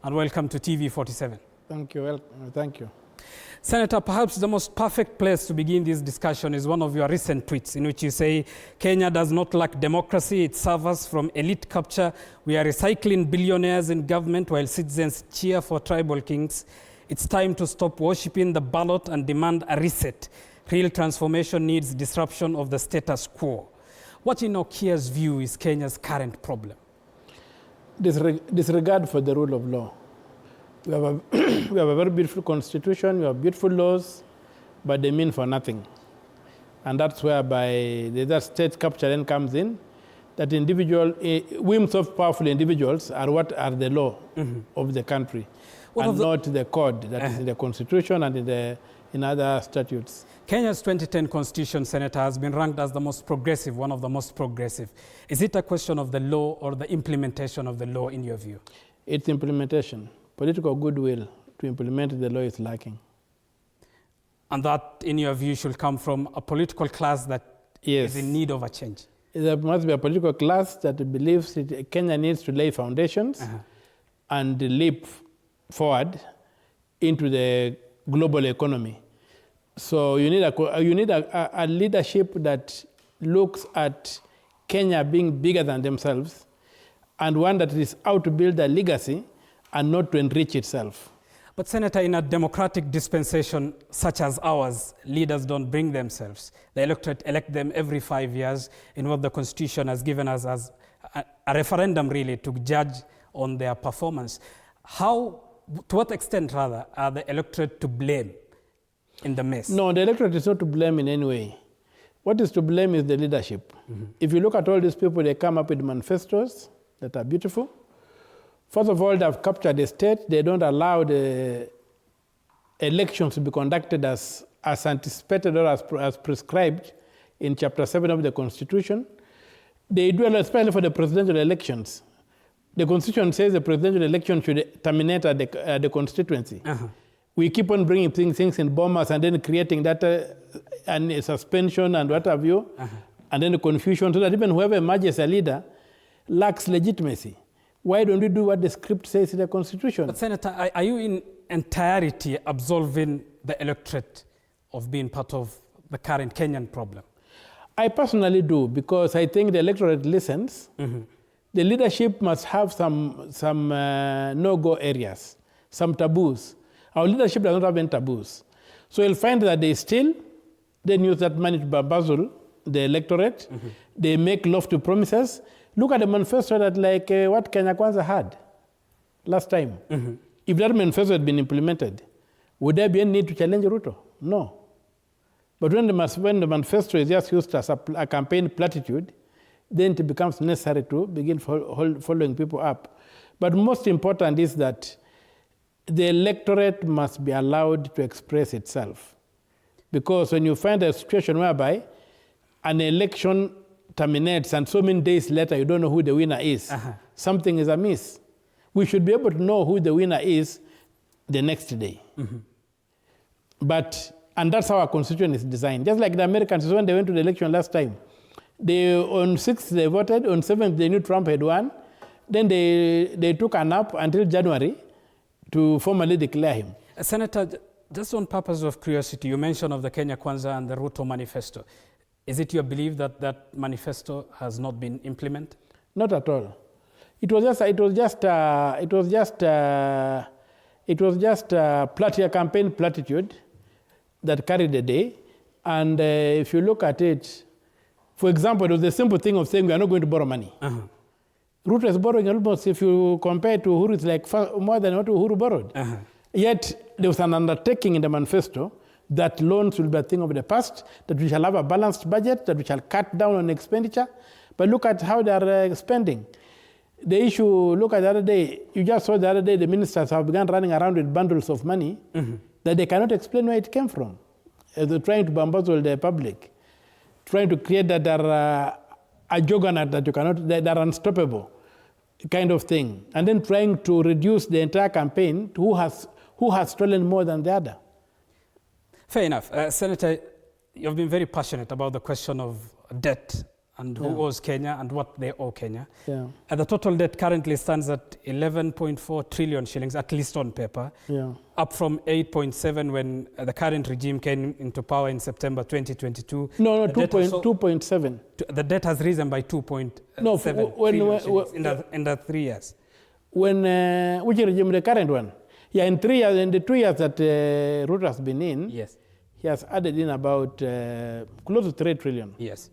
and welcome to TV47. Thank you. Thank you. Senator, perhaps the most perfect place to begin this discussion is one of your recent tweets in which you say, Kenya does not lack democracy, it suffers from elite capture. We are recycling billionaires in government while citizens cheer for tribal kings. It's time to stop worshipping the ballot and demand a reset. Real transformation needs disruption of the status quo. What in Okiya's view is Kenya's current problem? Disregard for the rule of law. We have a very beautiful constitution, we have beautiful laws, but they mean for nothing. And that's whereby that state capture then comes in, that whims of powerful individuals are what are the law of the country, and not the code that is in the constitution and in other statutes. Kenya's 2010 constitution, Senator, has been ranked as the most progressive, one of the most progressive. Is it a question of the law or the implementation of the law in your view? It's implementation. Political goodwill to implement the law is lacking. And that, in your view, should come from a political class that is in need of a change? There must be a political class that believes that Kenya needs to lay foundations and leap forward into the global economy. So you need a leadership that looks at Kenya being bigger than themselves, and one that is out to build a legacy and not to enrich itself. But Senator, in a democratic dispensation such as ours, leaders don't bring themselves. The electorate elect them every 5 years in what the Constitution has given us as a referendum, really, to judge on their performance. To what extent, rather, are the electorate to blame in the mess? No, the electorate is not to blame in any way. What is to blame is the leadership. If you look at all these people, they come up with manifestos that are beautiful. First of all, they have captured the state. They don't allow the elections to be conducted as anticipated or as prescribed in Chapter 7 of the Constitution. They do, especially for the presidential elections. The Constitution says the presidential election should terminate at the constituency. We keep on bringing things in bombers and then creating that and a suspension and what have you, and then the confusion, so that even whoever emerges a leader lacks legitimacy. Why don't we do what the script says in the Constitution? But Senator, are you in entirety absolving the electorate of being part of the current Kenyan problem? I personally do, because I think the electorate listens. The leadership must have some no-go areas, some taboos. Our leadership does not have any taboos. So you'll find that they use that money to bamboozle the electorate. They make lofty promises. Look at the manifesto that what Kenya Kwanza had last time. If that manifesto had been implemented, would there be any need to challenge Ruto? No. But when the manifesto is just used as a campaign platitude, then it becomes necessary to begin following people up. But most important is that the electorate must be allowed to express itself. Because when you find a situation whereby an election terminates and so many days later you don't know who the winner is, something is amiss. We should be able to know who the winner is the next day. And that's how our constitution is designed. Just like the Americans, when they went to the election last time, on 6th they voted, on 7th they knew Trump had won, then they took a nap until January to formally declare him. Senator, just on purpose of curiosity, you mentioned of the Kenya Kwanza and the Ruto manifesto. Is it your belief that that manifesto has not been implemented? Not at all. It was just a campaign platitude that carried the day. And if you look at it, for example, it was the simple thing of saying we are not going to borrow money. Ruto is borrowing almost, if you compare to Uhuru, it's like more than what Uhuru borrowed. Yet there was an undertaking in the manifesto that loans will be a thing of the past, that we shall have a balanced budget, that we shall cut down on expenditure. But look at how they are spending. The issue, look at the other day, you just saw the other day the ministers have begun running around with bundles of money that they cannot explain where it came from. They're trying to bamboozle the public, trying to create that they're a juggernaut that you cannot, they're unstoppable kind of thing. And then trying to reduce the entire campaign to who has stolen more than the other. Fair enough. Senator, you've been very passionate about the question of debt and who owes Kenya and what they owe Kenya. Yeah. And the total debt currently stands at 11.4 trillion shillings, at least on paper, up from 8.7 when the current regime came into power in September 2022. No, 2.7. The debt has risen by 2.7 in the 3 years. When which regime, the current one? Yeah, in 3 years, in the 2 years that Ruto has been in, yes, he has added in about close to 3 trillion. Yes.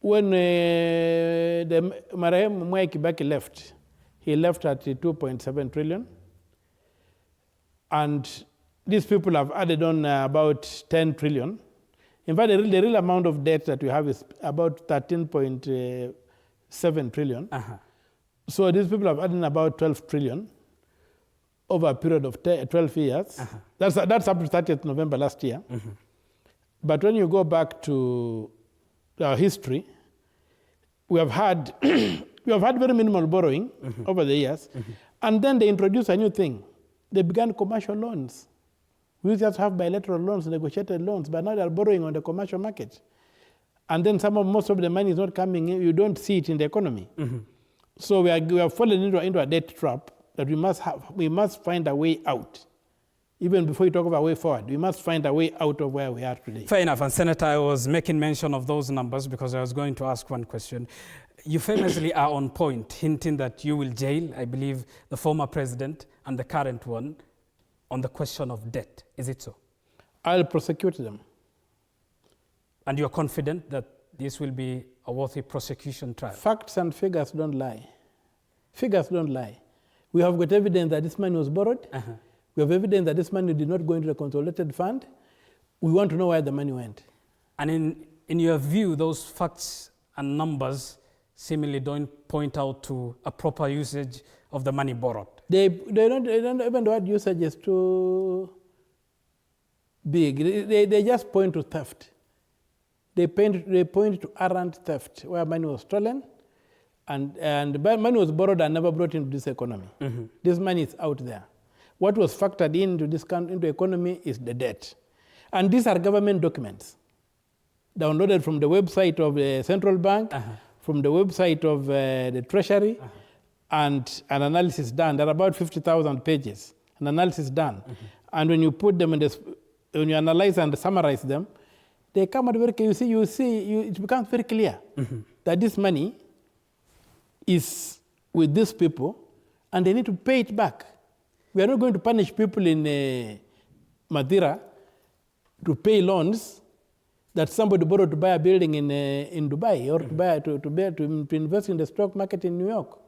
When the Mwai Kibaki left, he left at 2.7 trillion. And these people have added on about 10 trillion. In fact, the real amount of debt that we have is about 13.7 trillion. So these people have added about 12 trillion over a period of 12 years. That's up to 30th November last year. But when you go back to our history, we have had very minimal borrowing over the years, and then they introduced a new thing. They began commercial loans. We used to have bilateral loans, negotiated loans, but now they are borrowing on the commercial market, and then most of the money is not coming in. You don't see it in the economy. So we have fallen into a debt trap that we must find a way out. Even before you talk about a way forward, we must find a way out of where we are today. Fair enough. And Senator, I was making mention of those numbers because I was going to ask one question. You famously are on point, hinting that you will jail, I believe, the former president and the current one on the question of debt. Is it so? I'll prosecute them. And you're confident that this will be a worthy prosecution trial? Facts and figures don't lie. Figures don't lie. We have got evidence that this money was borrowed. We have evidence that this money did not go into the consolidated fund. We want to know where the money went. And in your view, those facts and numbers seemingly don't point out to a proper usage of the money borrowed. They don't even the word usage is too big. They just point to theft. They point to errant theft, where money was stolen, and money was borrowed and never brought into this economy. This money is out there. What was factored into this into the economy is the debt. And these are government documents downloaded from the website of the central bank, from the website of the treasury, and an analysis done. There are about 50,000 pages, an analysis done. And when you put them in when you analyze and summarize them, they come out very clear. It becomes very clear that this money is with these people and they need to pay it back. We are not going to punish people in Madeira to pay loans that somebody borrowed to buy a building in Dubai or to invest in the stock market in New York.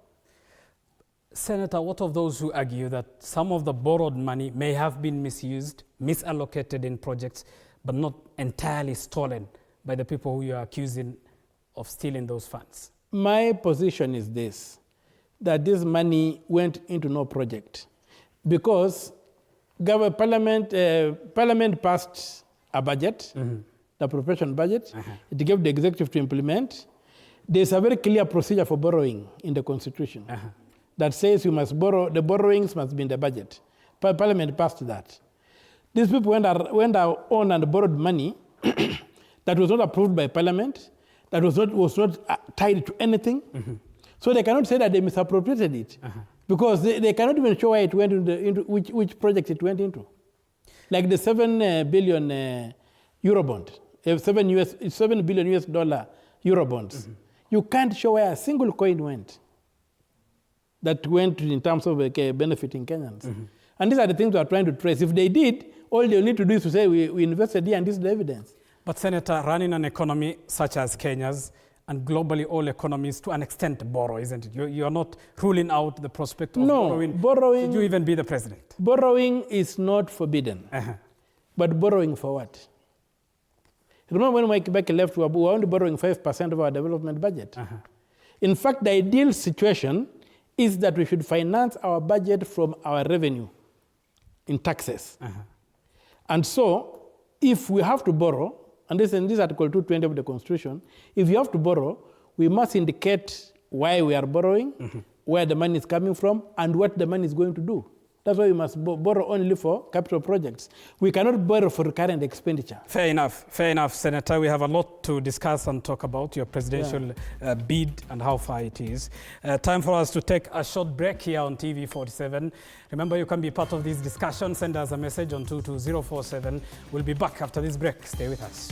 Senator, what of those who argue that some of the borrowed money may have been misused, misallocated in projects, but not entirely stolen by the people who you are accusing of stealing those funds? My position is this, that this money went into no project because Parliament passed a budget, the appropriation budget. It gave the executive to implement. There's a very clear procedure for borrowing in the Constitution that says you must borrow, the borrowings must be in the budget. Parliament passed that. These people went on and borrowed money that was not approved by Parliament, that was not tied to anything. So they cannot say that they misappropriated it because they cannot even show where it went into which project it went into. Like the 7 billion euro bond, 7 billion US dollar euro bonds. You can't show where a single coin went that went in terms of benefiting Kenyans. And these are the things we are trying to trace. If they did, all they need to do is to say we invested here and this is the evidence. But Senator, running an economy such as Kenya's, and globally all economies to an extent borrow, isn't it? You are not ruling out the prospect of borrowing. Should you even be the president? Borrowing is not forbidden. But borrowing for what? Remember when Mike Kibaki left, we were only borrowing 5% of our development budget. In fact, the ideal situation is that we should finance our budget from our revenue in taxes. And so, if we have to borrow, and this is Article 220 of the Constitution, if you have to borrow, we must indicate why we are borrowing, where the money is coming from, and what the money is going to do. That's why we must borrow only for capital projects. We cannot borrow for current expenditure. Fair enough, Senator. We have a lot to discuss and talk about your presidential bid and how far it is. Time for us to take a short break here on TV47. Remember, you can be part of this discussion. Send us a message on 22047. We'll be back after this break. Stay with us.